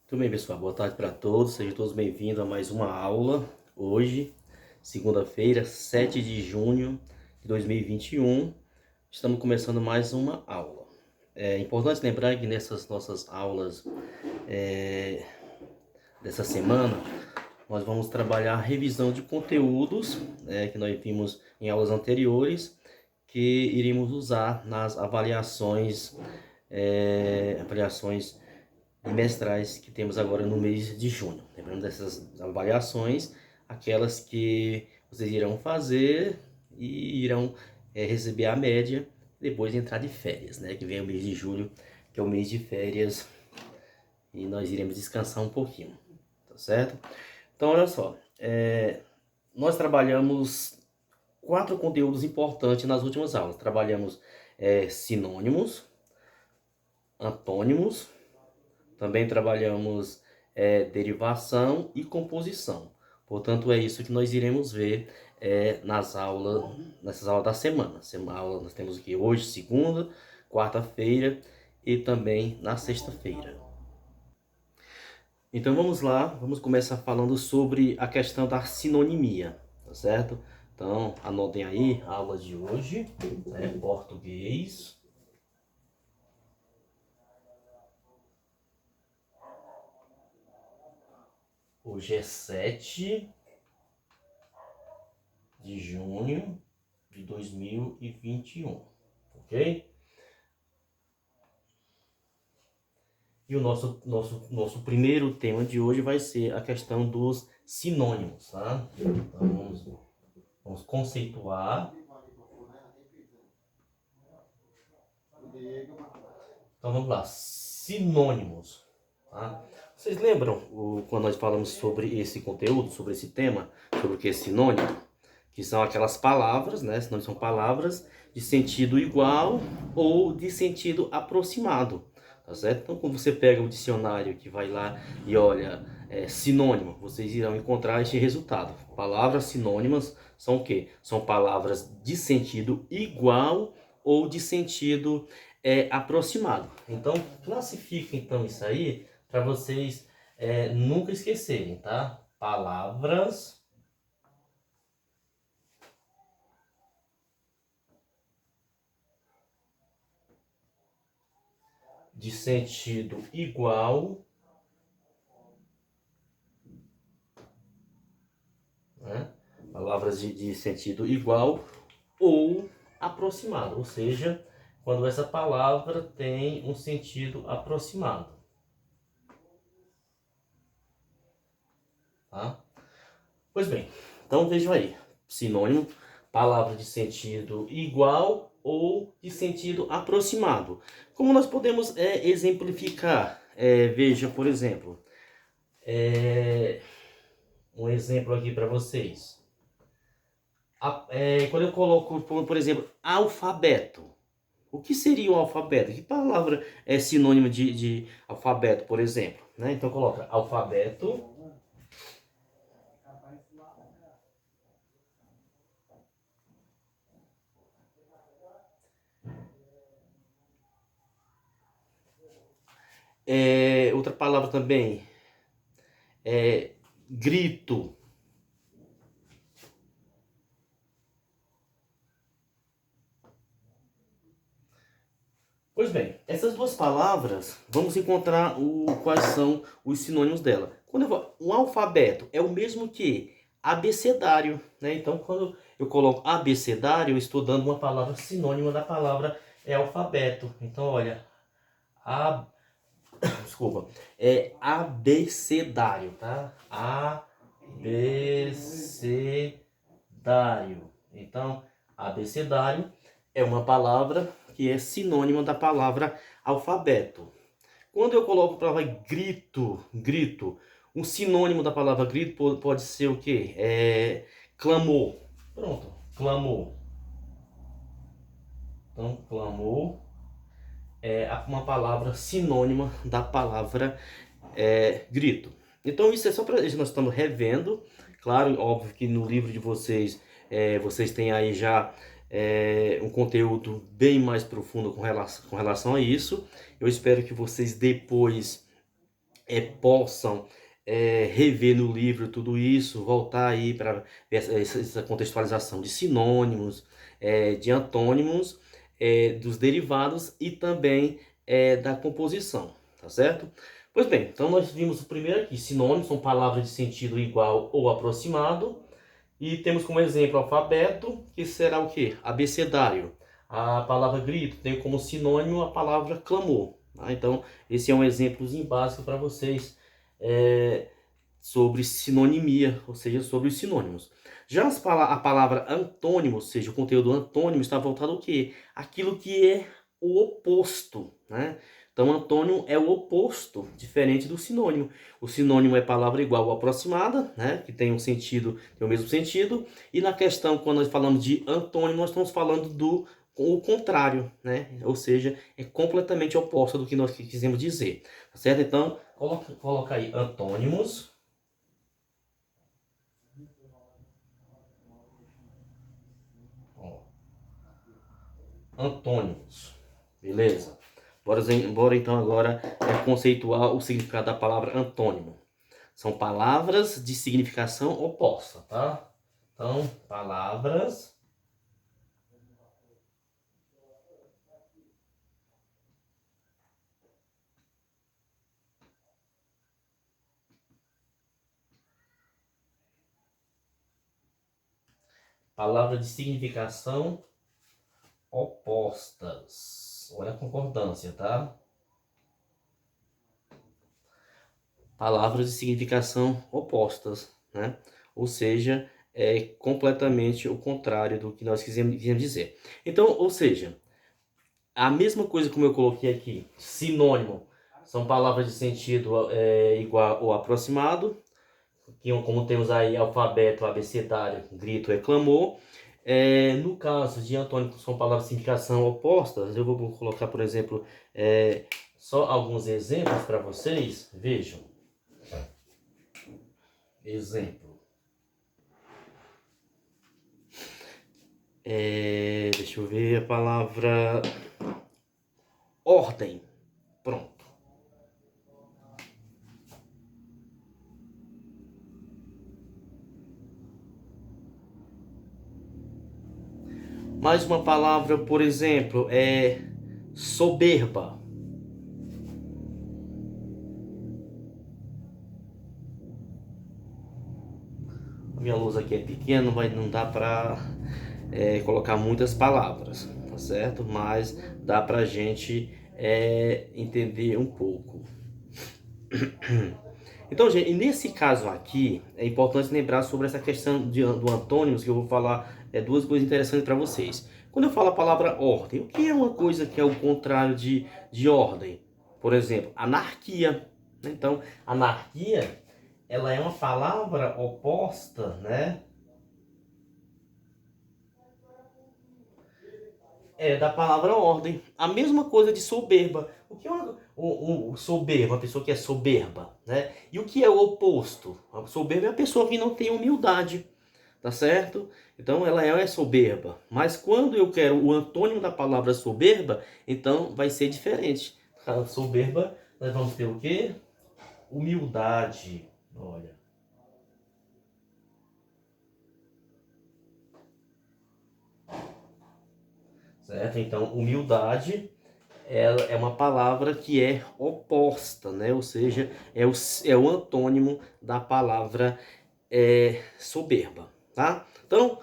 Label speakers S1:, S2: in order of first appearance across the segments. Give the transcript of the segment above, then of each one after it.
S1: Tudo bem, pessoal? Boa tarde para todos. Sejam todos bem-vindos a mais uma aula. Hoje, segunda-feira, 7 de junho de 2021, estamos começando mais uma aula. É importante lembrar que nessas nossas aulas dessa semana, nós vamos trabalhar a revisão de conteúdos que nós vimos em aulas anteriores, que iríamos usar nas avaliações bimestrais que temos agora no mês de junho. Lembrando dessas avaliações, aquelas que vocês irão fazer e irão receber a média depois de entrar de férias, né? Que vem o mês de julho, que é o mês de férias, e nós iremos descansar um pouquinho, tá certo? Então, olha só, nós trabalhamos 4 conteúdos importantes nas últimas aulas. Trabalhamos sinônimos, antônimos, também trabalhamos derivação e composição. Portanto, é isso que nós iremos ver nessas aulas da semana. Nós temos aqui hoje, segunda, quarta-feira e também na sexta-feira. Então vamos lá, vamos começar falando sobre a questão da sinonimia, tá certo? Então anotem aí a aula de hoje, português. Hoje é 7 de junho de 2021, ok? E o nosso primeiro tema de hoje vai ser a questão dos sinônimos, tá? Então vamos conceituar. Então vamos lá, sinônimos, tá? Vocês lembram quando nós falamos sobre esse conteúdo, sobre esse tema, sobre o que é sinônimo? Que são aquelas palavras, né? Sinônimos são palavras de sentido igual ou de sentido aproximado, tá certo? Então, quando você pega o dicionário que vai lá e olha sinônimo, vocês irão encontrar este resultado. Palavras sinônimas são o quê? São palavras de sentido igual ou de sentido aproximado. Então, classifica então isso aí para vocês nunca esquecerem, tá? Palavras de sentido igual, né? Palavras de sentido igual ou aproximado, ou seja, quando essa palavra tem um sentido aproximado, tá? Pois bem, então vejam aí, sinônimo, palavra de sentido igual ou de sentido aproximado. Como nós podemos exemplificar? Veja, por exemplo, um exemplo aqui para vocês. Quando eu coloco, por exemplo, alfabeto. O que seria o alfabeto? Que palavra é sinônimo de alfabeto, por exemplo? Né? Então coloca alfabeto. Outra palavra também é grito. Pois bem, essas duas palavras, vamos encontrar quais são os sinônimos dela. O alfabeto é o mesmo que abecedário, né? Então, quando eu coloco abecedário, eu estou dando uma palavra sinônima da palavra alfabeto. Então, olha, desculpa, é abecedário, tá? Abecedário. Então, abecedário é uma palavra que é sinônima da palavra alfabeto. Quando eu coloco a palavra grito, um sinônimo da palavra grito pode ser o quê? Clamor. Pronto, clamor. Então, clamor é uma palavra sinônima da palavra grito. Então isso é só para isso, nós estamos revendo. Claro, óbvio que no livro de vocês, vocês têm aí já um conteúdo bem mais profundo com relação a isso. Eu espero que vocês depois possam rever no livro tudo isso, voltar aí para ver essa contextualização de sinônimos, de antônimos, dos derivados e também da composição, tá certo? Pois bem, então nós vimos o primeiro aqui, sinônimos são palavras de sentido igual ou aproximado, e temos como exemplo alfabeto, que será o quê? Abecedário. A palavra grito tem como sinônimo a palavra clamor. Tá? Então, esse é um exemplozinho básico para vocês sobre sinonimia, ou seja, sobre os sinônimos. Já a palavra antônimo, ou seja, o conteúdo antônimo está voltado ao quê? Aquilo que é o oposto, né? Então, antônimo é o oposto, diferente do sinônimo. O sinônimo é palavra igual ou aproximada, né? Que tem um sentido, tem o mesmo sentido. E na questão, quando nós falamos de antônimo, nós estamos falando do o contrário, né? Ou seja, é completamente oposto do que nós quisemos dizer, tá certo? Então, coloca aí antônimos. Ó, antônimos, beleza? Bora então agora conceituar o significado da palavra antônimo. São palavras de significação oposta, tá? Então, palavras de significação opostas. Olha a concordância, tá? Palavras de significação opostas, né? Ou seja, é completamente o contrário do que nós quisemos dizer. Então, ou seja, a mesma coisa como eu coloquei aqui, sinônimo, são palavras de sentido igual ou aproximado, que como temos aí alfabeto, abecedário, grito e clamor. No caso de antônimo, são palavras de significação opostas. Eu vou colocar, por exemplo, só alguns exemplos para vocês. Vejam. Exemplo. Deixa eu ver a palavra ordem. Pronto. Mais uma palavra, por exemplo, é soberba. A minha luz aqui é pequena, não dá para colocar muitas palavras, tá certo? Mas dá pra gente entender um pouco. Então, gente, nesse caso aqui, é importante lembrar sobre essa questão do antônimos, que eu vou falar duas coisas interessantes para vocês. Quando eu falo a palavra ordem, o que é uma coisa que é o contrário de ordem? Por exemplo, anarquia. Então, anarquia, ela é uma palavra oposta, né? Da palavra ordem. A mesma coisa de soberba. O que é o soberba? Uma pessoa que é soberba, né? E o que é o oposto? A soberba é a pessoa que não tem humildade, tá certo? Então ela é soberba. Mas quando eu quero o antônimo da palavra soberba, então vai ser diferente. A soberba, nós vamos ter o quê? Humildade. Olha. Certo? Então, humildade ela é uma palavra que é oposta, né? Ou seja, é o antônimo da palavra soberba, tá? Então,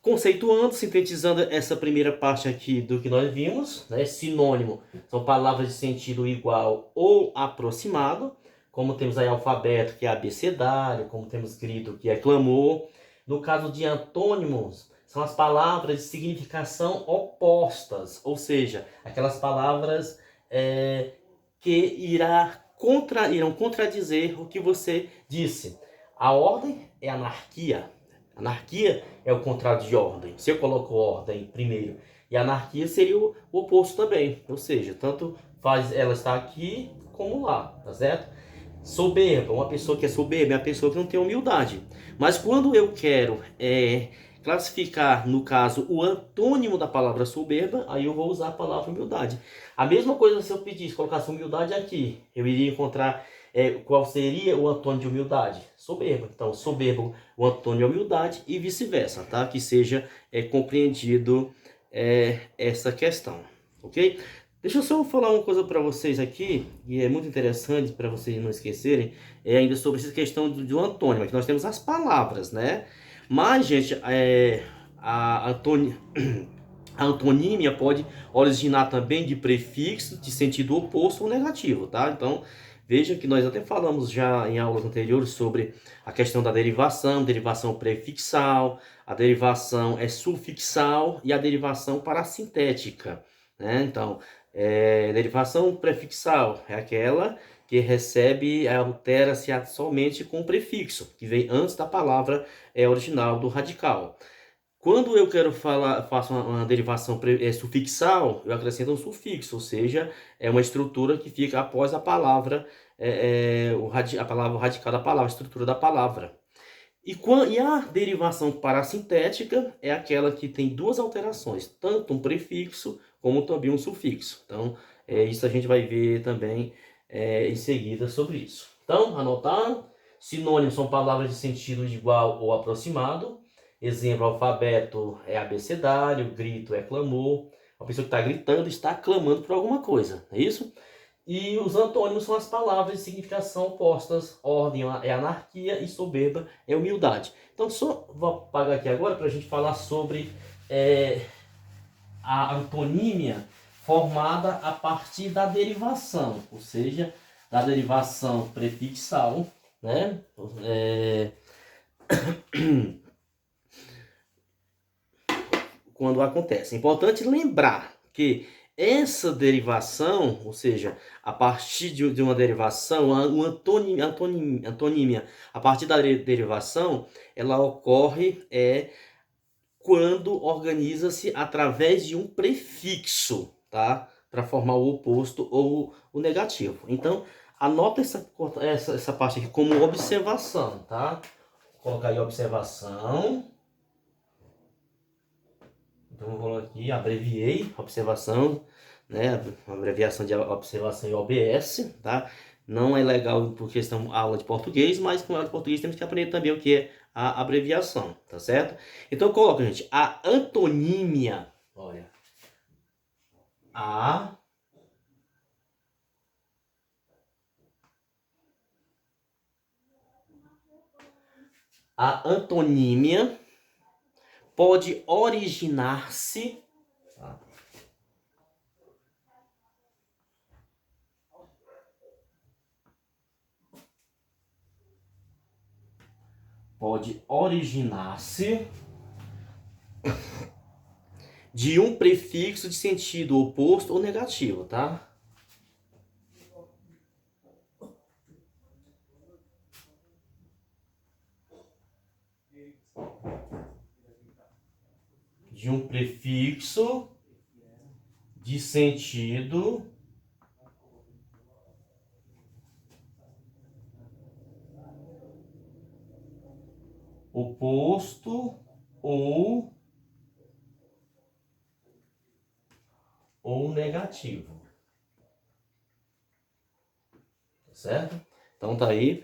S1: conceituando, sintetizando essa primeira parte aqui do que nós vimos, né? Sinônimo são palavras de sentido igual ou aproximado, como temos aí alfabeto, que é abecedário, como temos grito, que é clamor. No caso de antônimos, são as palavras de significação opostas, ou seja, aquelas palavras que irão contradizer o que você disse. A ordem é anarquia. Anarquia é o contrário de ordem. Se eu coloco ordem primeiro e anarquia seria o oposto também. Ou seja, tanto faz ela estar aqui como lá, tá certo? Soberba, uma pessoa que é soberba é uma pessoa que não tem humildade. Mas quando eu quero classificar, no caso, o antônimo da palavra soberba, aí eu vou usar a palavra humildade. A mesma coisa se eu pedisse, colocasse humildade aqui, eu iria encontrar Qual seria o antônimo de humildade? Soberba. Então, soberbo, o antônimo de humildade e vice-versa, tá? Que seja compreendido essa questão, ok? Deixa eu só falar uma coisa para vocês aqui, e é muito interessante para vocês não esquecerem, ainda sobre essa questão do antônimo, que nós temos as palavras, né? Mas, gente, a, antoni... a antonímia pode originar também de prefixo de sentido oposto ou negativo, tá? Então, veja que nós até falamos já em aulas anteriores sobre a questão da derivação, derivação prefixal, a derivação sufixal e a derivação parassintética, né? Então, derivação prefixal é aquela que recebe, altera-se somente com o prefixo, que vem antes da palavra original do radical. Quando eu quero falar, faço uma derivação sufixal, eu acrescento um sufixo, ou seja, é uma estrutura que fica após a palavra, a palavra radical da palavra, a estrutura da palavra. E a derivação parassintética é aquela que tem duas alterações, tanto um prefixo como também um sufixo. Então, isso a gente vai ver também em seguida sobre isso. Então, anotaram? Sinônimos são palavras de sentido igual ou aproximado. Exemplo, alfabeto é abecedário, grito é clamor. A pessoa que está gritando está clamando por alguma coisa, é isso? E os antônimos são as palavras de significação opostas. Ordem é anarquia e soberba é humildade. Então, só vou apagar aqui agora para a gente falar sobre a antonímia formada a partir da derivação, ou seja, da derivação prefixal, né? Quando acontece. É importante lembrar que essa derivação, ou seja, a partir de uma derivação, uma antonímia, a partir da derivação, ela ocorre quando organiza-se através de um prefixo, tá? Para formar o oposto ou o negativo. Então, anota essa parte aqui como observação, tá? Vou colocar aí observação. Então, eu vou aqui, abreviei observação, né? Abreviação de observação em OBS, tá? Não é legal porque estamos aula de português, mas com aula de português temos que aprender também o que é a abreviação, tá certo? Então, coloca, gente, a antonímia, olha, a antonímia pode originar-se, tá? Pode originar-se de um prefixo de sentido oposto ou negativo, tá? De um prefixo de sentido oposto ou negativo, certo? Então tá aí,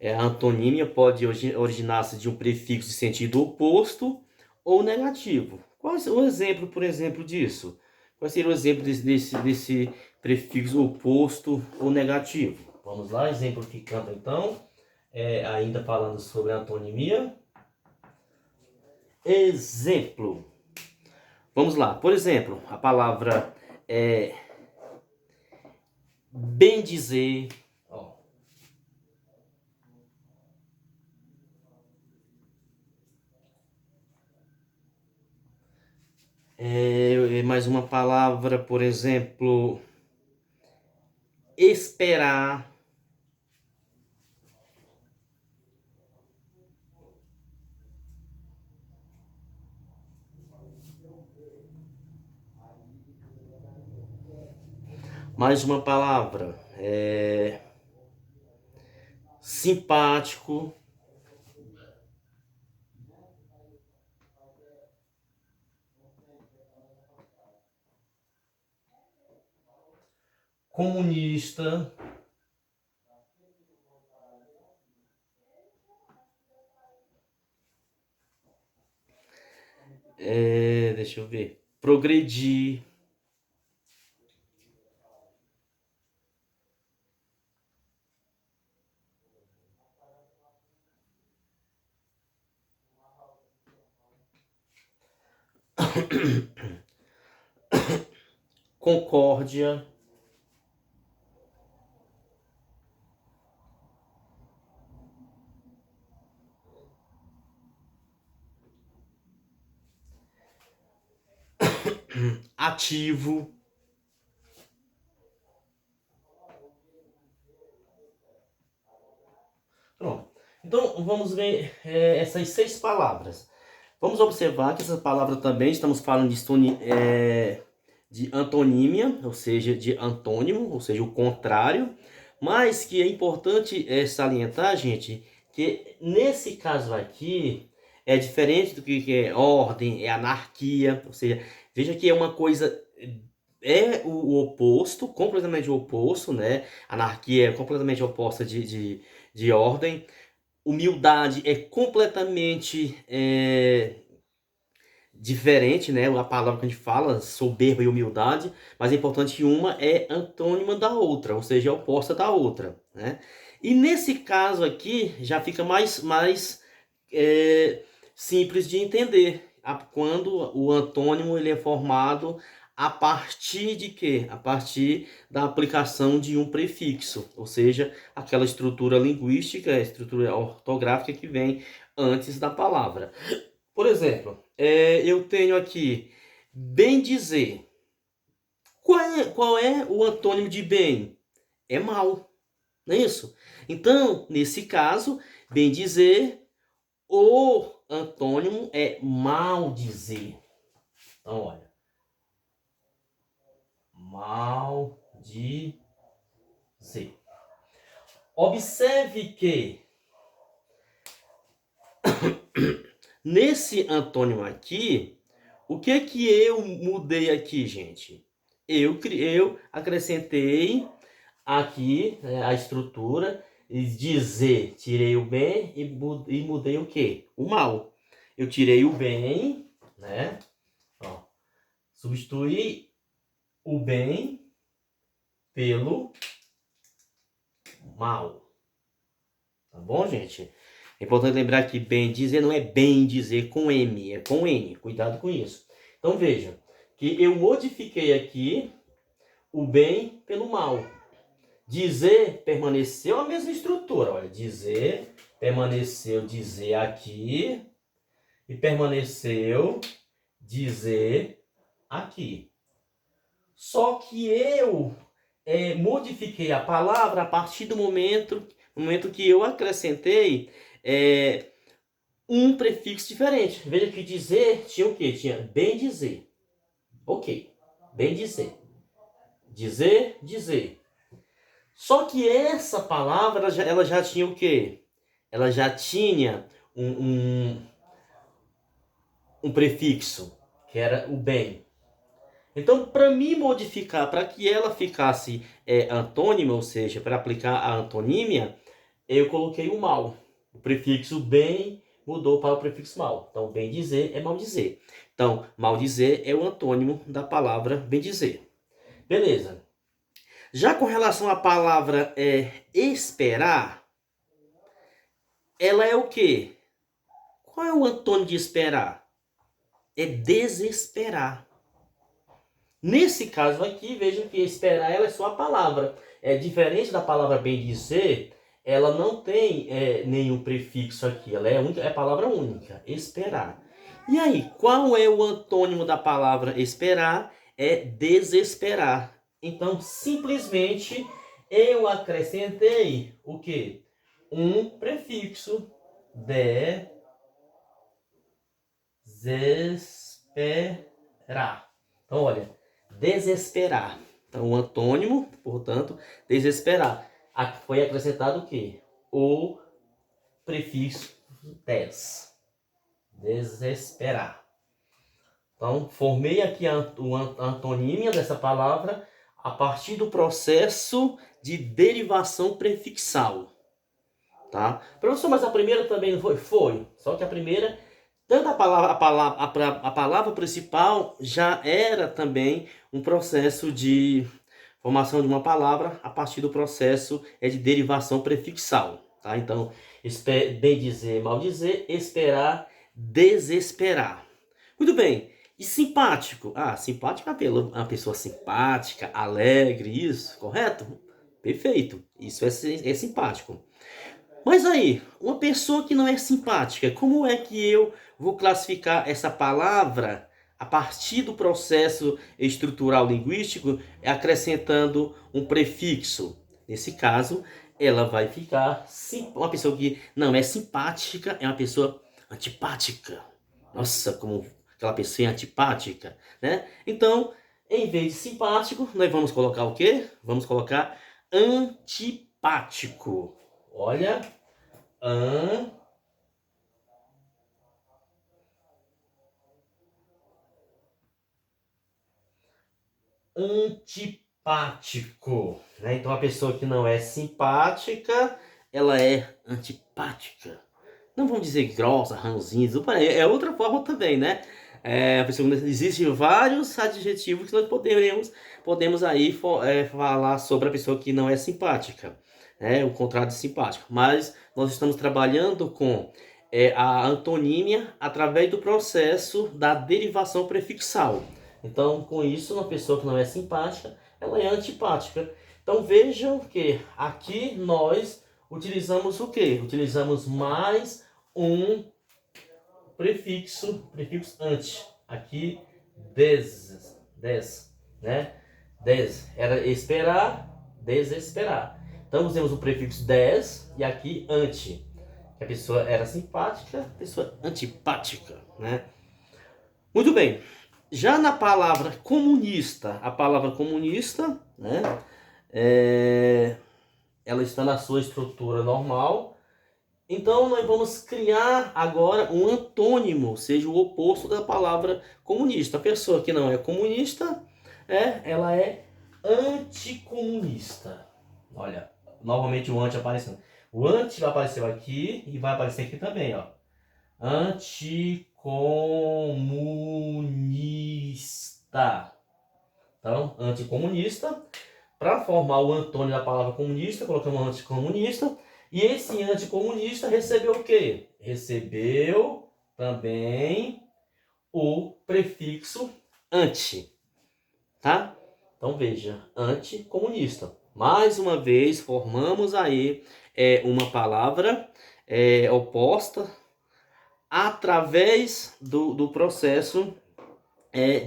S1: a antonímia pode originar-se de um prefixo de sentido oposto ou negativo. Qual é o exemplo, por exemplo, disso? Qual seria o exemplo desse prefixo oposto ou negativo? Vamos lá, exemplificando então, ainda falando sobre a antonimia. Exemplo. Vamos lá, por exemplo, a palavra bem dizer, ó. Mais uma palavra, por exemplo, esperar. Mais uma palavra, simpático. Comunista. Deixa eu ver. Progredir. Concórdia. Ativo. Pronto. Então, vamos ver essas 6 palavras. Vamos observar que essas palavras também estamos falando de antonímia, ou seja, de antônimo, ou seja, o contrário. Mas que é importante salientar, gente, que nesse caso aqui é diferente do que é ordem, é anarquia. Ou seja, veja que é uma coisa, é o oposto, completamente o oposto, né? Anarquia é completamente oposta de ordem. Humildade é completamente diferente, né? A palavra que a gente fala, soberba e humildade, mas é importante que uma é antônima da outra, ou seja, é oposta da outra, né? E nesse caso aqui já fica mais simples de entender quando o antônimo ele é formado a partir de quê? A partir da aplicação de um prefixo, ou seja, aquela estrutura linguística, a estrutura ortográfica que vem antes da palavra. Por exemplo, eu tenho aqui bem dizer. Qual é o antônimo de bem? É mal, não é isso? Então, nesse caso, bem dizer, o antônimo é mal dizer. Então, olha. Mal dizer. Observe que nesse antônimo aqui, o que eu mudei aqui, gente? Eu acrescentei aqui a estrutura, e dizer, tirei o bem e mudei o quê? O mal. Eu tirei o bem, né? Ó, substituí o bem pelo mal. Tá bom, gente? É importante lembrar que bem dizer não é bem dizer com M, é com N. Cuidado com isso. Então veja que eu modifiquei aqui o bem pelo mal. Dizer permaneceu a mesma estrutura. Olha, dizer permaneceu dizer aqui e permaneceu dizer aqui. Só que eu modifiquei a palavra a partir do momento que eu acrescentei um prefixo diferente. Veja que dizer tinha o quê? Tinha bem dizer. Ok, bem dizer. Dizer, dizer. Só que essa palavra, ela já tinha o quê? Ela já tinha um prefixo, que era o bem. Então, para me modificar, para que ela ficasse antônima, ou seja, para aplicar a antonímia, eu coloquei o mal. O prefixo bem mudou para o prefixo mal. Então, bem dizer é mal dizer. Então, mal dizer é o antônimo da palavra bem dizer. Beleza. Já com relação à palavra esperar, ela é o quê? Qual é o antônimo de esperar? É desesperar. Nesse caso aqui, veja que esperar ela é só a palavra. É diferente da palavra bem dizer, ela não tem nenhum prefixo aqui. Ela é palavra única, esperar. E aí, qual é o antônimo da palavra esperar? É desesperar. Então, simplesmente eu acrescentei o quê? Um prefixo. Desesperar. Então, olha, desesperar. Então, o antônimo, portanto, desesperar. Foi acrescentado o quê? O prefixo des. Desesperar. Então, formei aqui a antonímia dessa palavra a partir do processo de derivação prefixal. Tá? Professor, mas a primeira também não foi? Foi. Só que a primeira Tanto a palavra principal já era também um processo de formação de uma palavra a partir do processo de derivação prefixal. Tá? Então, bem dizer, mal dizer, esperar, desesperar. Muito bem. E simpático? Ah, simpático é uma pessoa simpática, alegre, isso, correto? Perfeito. Isso é simpático. Mas aí, uma pessoa que não é simpática, como é que eu vou classificar essa palavra a partir do processo estrutural linguístico, acrescentando um prefixo? Nesse caso, ela vai ficar uma pessoa que não é simpática, é uma pessoa antipática. Nossa, como aquela pessoa é antipática, né? Então, em vez de simpático, nós vamos colocar o quê? Vamos colocar antipático. Olha, antipático, né? Então a pessoa que não é simpática, ela é antipática. Não vamos dizer grossa, ranzinza, é outra forma também, né? A pessoa, existem vários adjetivos que nós podemos aí falar sobre a pessoa que não é simpática, né? O contrário de simpática. Mas nós estamos trabalhando com a antonímia através do processo da derivação prefixal. Então, com isso, uma pessoa que não é simpática, ela é antipática. Então, vejam que aqui nós utilizamos o quê? Utilizamos mais um prefixo anti. Aqui, né? Era esperar, desesperar. Então, usamos o prefixo des e aqui anti. A pessoa era simpática, a pessoa antipática, né? Muito bem. Já na palavra comunista, a palavra comunista, né? Ela está na sua estrutura normal. Então, nós vamos criar agora um antônimo, ou seja, o oposto da palavra comunista. A pessoa que não é comunista, ela é anticomunista. Olha, novamente o anti aparecendo. O anti apareceu aqui e vai aparecer aqui também, ó. Anticomunista. Então, anticomunista. Para formar o antônimo da palavra comunista, colocamos anticomunista. E esse anticomunista recebeu o quê? Recebeu também o prefixo anti. Tá? Então veja, anticomunista. Mais uma vez, formamos aí uma palavra oposta através do processo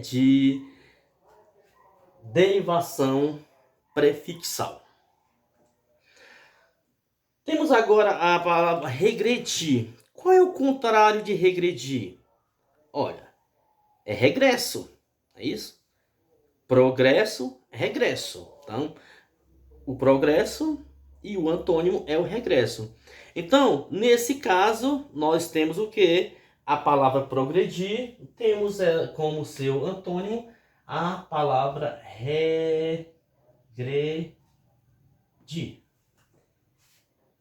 S1: de derivação prefixal. Temos agora a palavra regredir. Qual é o contrário de regredir? Olha, é regresso, é isso? Progresso, regresso. Então, o progresso e o antônimo é o regresso. Então, nesse caso, nós temos o que? A palavra progredir, temos como seu antônimo a palavra regredir.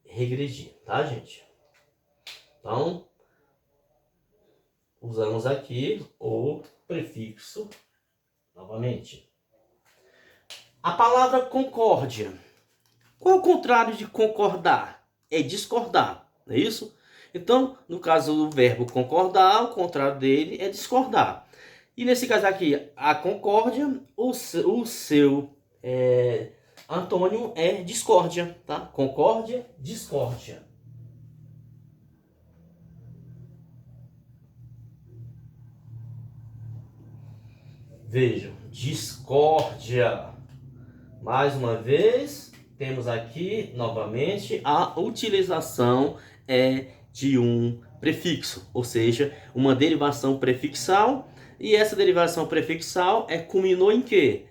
S1: Regredir, tá, gente? Então, usamos aqui o prefixo novamente. A palavra concórdia. Qual é o contrário de concordar? É discordar, não é isso? Então, no caso do verbo concordar, o contrário dele é discordar. E nesse caso aqui, a concórdia, o seu antônimo é discórdia, tá? Concórdia, discórdia. Vejam, discórdia. Mais uma vez, temos aqui novamente a utilização de um prefixo, ou seja, uma derivação prefixal. E essa derivação prefixal culminou em quê?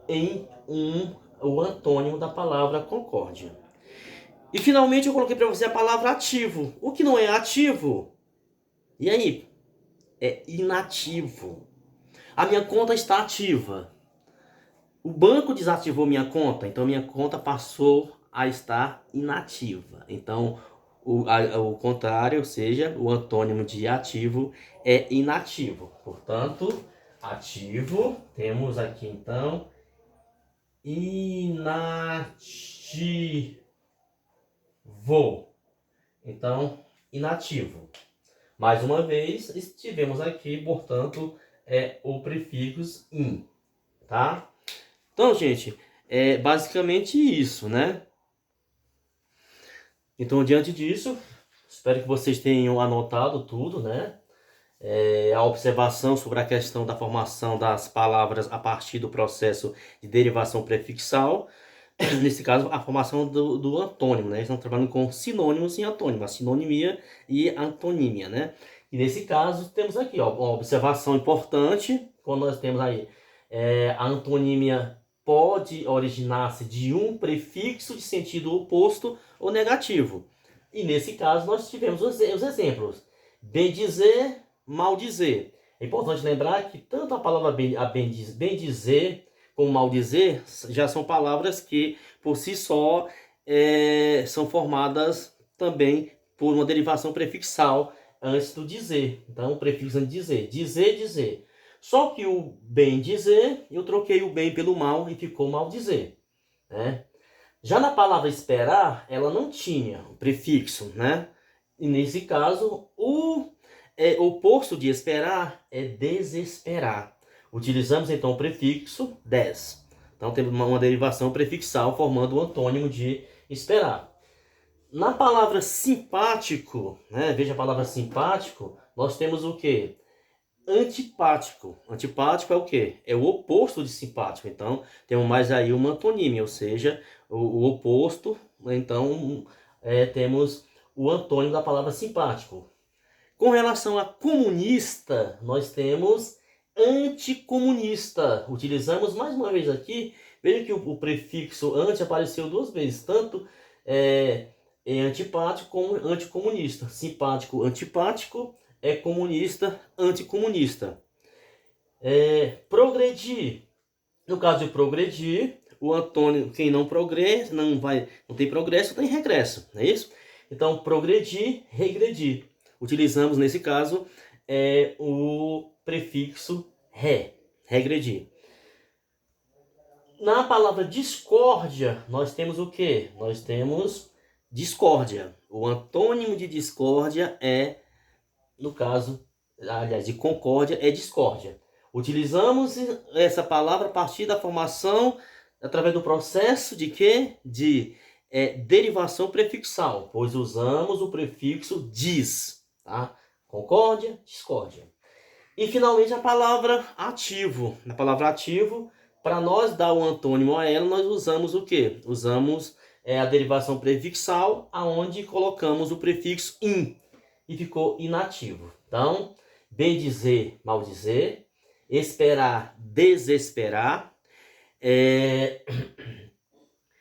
S1: Em o antônimo da palavra concórdia. E finalmente eu coloquei para você a palavra ativo. O que não é ativo? E aí? É inativo. A minha conta está ativa. O banco desativou minha conta, então minha conta passou a estar inativa. Então, O contrário, ou seja, o antônimo de ativo é inativo. Portanto, ativo, temos aqui então inativo. Então, inativo. Mais uma vez, tivemos aqui, portanto, o prefixo in, tá? Então, gente, é basicamente isso, né? Então, diante disso, espero que vocês tenham anotado tudo, né? A observação sobre a questão da formação das palavras a partir do processo de derivação prefixal. Nesse caso, a formação do antônimo, né? Estamos trabalhando com sinônimos e antônimos, a sinonimia e a antonímia, né? E nesse caso, temos aqui, ó, uma observação importante, quando nós temos aí a antonímia pode originar-se de um prefixo de sentido oposto ou negativo. E nesse caso, nós tivemos os exemplos. Bem dizer, mal dizer. É importante lembrar que tanto a palavra bem dizer como mal dizer já são palavras que, por si só, são formadas também por uma derivação prefixal antes do dizer. Então, o prefixo antes de dizer. Dizer, dizer. Só que o bem dizer, eu troquei o bem pelo mal e ficou mal dizer, né? Já na palavra esperar, ela não tinha o prefixo, né? E nesse caso, o oposto de esperar é desesperar. Utilizamos então o prefixo des. Então temos uma derivação prefixal formando o antônimo de esperar. Na palavra simpático, né? Veja a palavra simpático, nós temos o quê? Antipático. Antipático é o quê? É o oposto de simpático. Então, temos mais aí uma antonímia, ou seja, o oposto. Então, temos o antônimo da palavra simpático. Com relação a comunista, nós temos anticomunista. Utilizamos mais uma vez aqui, veja que o prefixo anti apareceu duas vezes, tanto antipático como anticomunista. Simpático, antipático, comunista, anticomunista. Progredir. No caso de progredir, o antônimo, quem não progressa, não tem progresso, tem regresso, não é isso? Então, progredir, regredir. Utilizamos, nesse caso, o prefixo re, regredir. Na palavra discórdia, nós temos o quê? Nós temos discórdia. O antônimo de discórdia no caso, aliás, de concórdia, é discórdia. Utilizamos essa palavra a partir da formação, através do processo de quê? De derivação prefixal, pois usamos o prefixo dis, tá? Concórdia, discórdia. E finalmente a palavra ativo. Na palavra ativo, para nós dar o antônimo a ela, nós usamos o quê? Usamos a derivação prefixal, aonde colocamos o prefixo in e ficou inativo. Então, bem dizer, mal dizer, esperar, desesperar,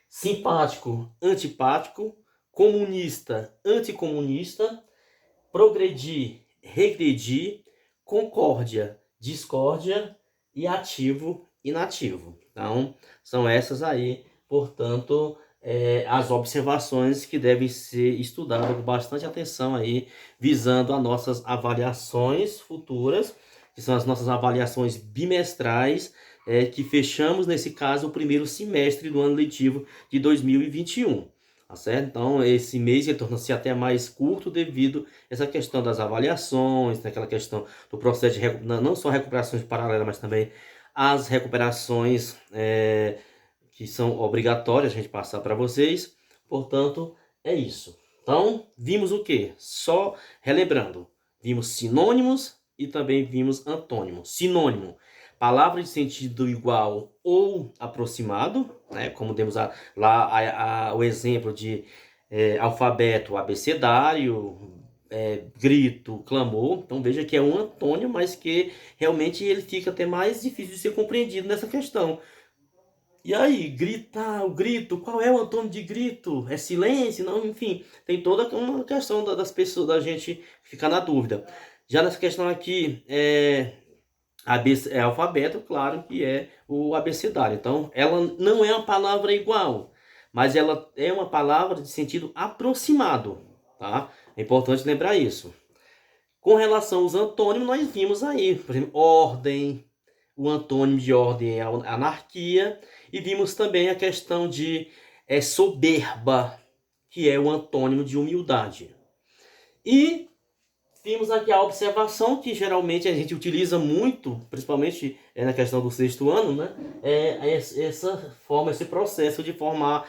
S1: simpático, antipático, comunista, anticomunista, progredir, regredir, concórdia, discórdia e ativo, inativo. Então, são essas aí, portanto, as observações que devem ser estudadas com bastante atenção aí, visando as nossas avaliações futuras, que são as nossas avaliações bimestrais, que fechamos, nesse caso, o primeiro semestre do ano letivo de 2021. Tá certo? Então, esse mês torna-se até mais curto devido a essa questão das avaliações, naquela questão do processo de não só recuperações paralelas, mas também as recuperações que são obrigatórias a gente passar para vocês. Portanto, é isso. Então, vimos o quê? Só relembrando, vimos sinônimos e também vimos antônimos. Sinônimo, palavra de sentido igual ou aproximado, né? Como temos lá o exemplo de alfabeto abecedário, grito, clamor. Então veja que é um antônimo, mas que realmente ele fica até mais difícil de ser compreendido nessa questão. E aí, gritar, o grito, qual é o antônimo de grito? É silêncio? Não, enfim, tem toda uma questão das pessoas, da gente ficar na dúvida. Já nessa questão aqui, alfabeto, claro que é o abecedário. Então, ela não é uma palavra igual, mas ela é uma palavra de sentido aproximado. tá? É importante lembrar isso. Com relação aos antônimos, nós vimos aí, por exemplo, ordem, o antônimo de ordem é a anarquia, e vimos também a questão de soberba, que é o antônimo de humildade. E vimos aqui a observação, que geralmente a gente utiliza muito, principalmente na questão do sexto ano, né? Essa forma, esse processo de formar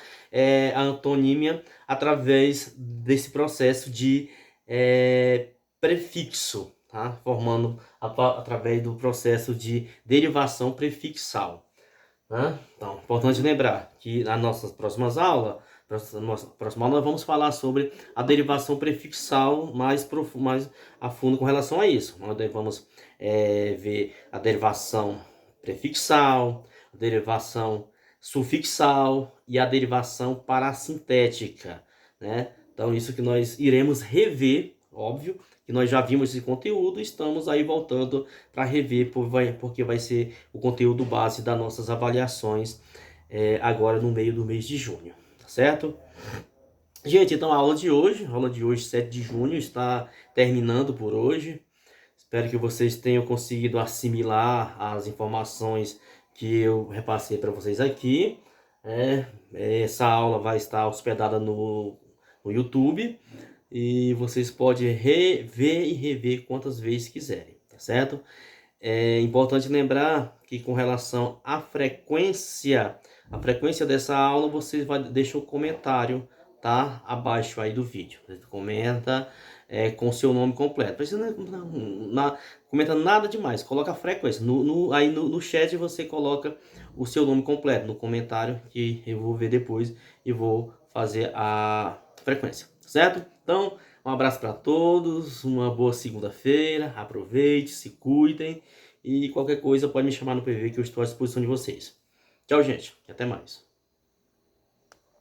S1: a antonímia através desse processo de prefixo, tá? Formando através do processo de derivação prefixal, né? Então, importante lembrar que nas nossas próximas aulas, nós vamos falar sobre a derivação prefixal mais a fundo com relação a isso. Nós vamos ver a derivação prefixal, a derivação sufixal e a derivação parasintética, né? Então, isso que nós iremos rever, óbvio, que nós já vimos esse conteúdo, estamos aí voltando para rever, porque vai ser o conteúdo base das nossas avaliações agora no meio do mês de junho, tá certo? Gente, então a aula de hoje, 7 de junho, está terminando por hoje. Espero que vocês tenham conseguido assimilar as informações que eu repassei para vocês aqui. Essa aula vai estar hospedada no YouTube e vocês podem rever e rever quantas vezes quiserem, tá certo? É importante lembrar que com relação à frequência, a frequência dessa aula, você vai deixar um comentário, tá? Abaixo aí do vídeo. Você comenta com seu nome completo. Precisa comenta nada demais, coloca a frequência. Aí no chat você coloca o seu nome completo no comentário, que eu vou ver depois e vou fazer a frequência, certo? Então, um abraço para todos, uma boa segunda-feira, aproveite, se cuidem e qualquer coisa pode me chamar no PV que eu estou à disposição de vocês. Tchau, gente, e até mais.